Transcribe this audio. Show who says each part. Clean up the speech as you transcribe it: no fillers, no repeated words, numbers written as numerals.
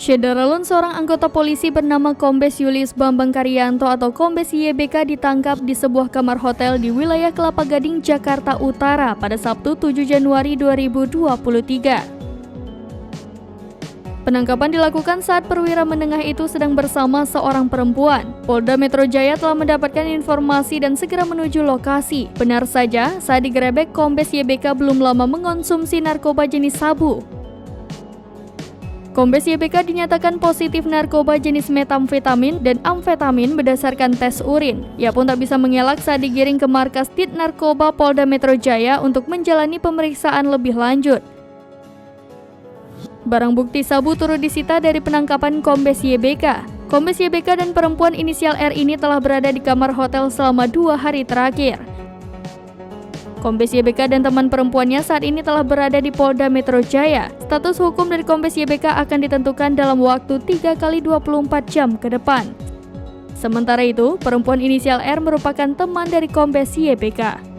Speaker 1: Syederalun, seorang anggota polisi bernama Kombes Julius Bambang Karyanto atau Kombes YBK ditangkap di sebuah kamar hotel di wilayah Kelapa Gading, Jakarta Utara pada Sabtu 7 Januari 2023. Penangkapan dilakukan saat perwira menengah itu sedang bersama seorang perempuan. Polda Metro Jaya telah mendapatkan informasi dan segera menuju lokasi. Benar saja, saat digerebek, Kombes YBK belum lama mengonsumsi narkoba jenis sabu. Kombes YBK dinyatakan positif narkoba jenis metamfetamin dan amfetamin berdasarkan tes urin. Ia pun tak bisa mengelak saat digiring ke markas Dit Narkoba Polda Metro Jaya untuk menjalani pemeriksaan lebih lanjut. Barang bukti sabu turut disita dari penangkapan Kombes YBK. Kombes YBK dan perempuan inisial R ini telah berada di kamar hotel selama 2 hari terakhir. Kombes YBK dan teman perempuannya saat ini telah berada di Polda Metro Jaya. Status hukum dari Kombes YBK akan ditentukan dalam waktu 3 kali 24 jam ke depan. Sementara itu, perempuan inisial R merupakan teman dari Kombes YBK.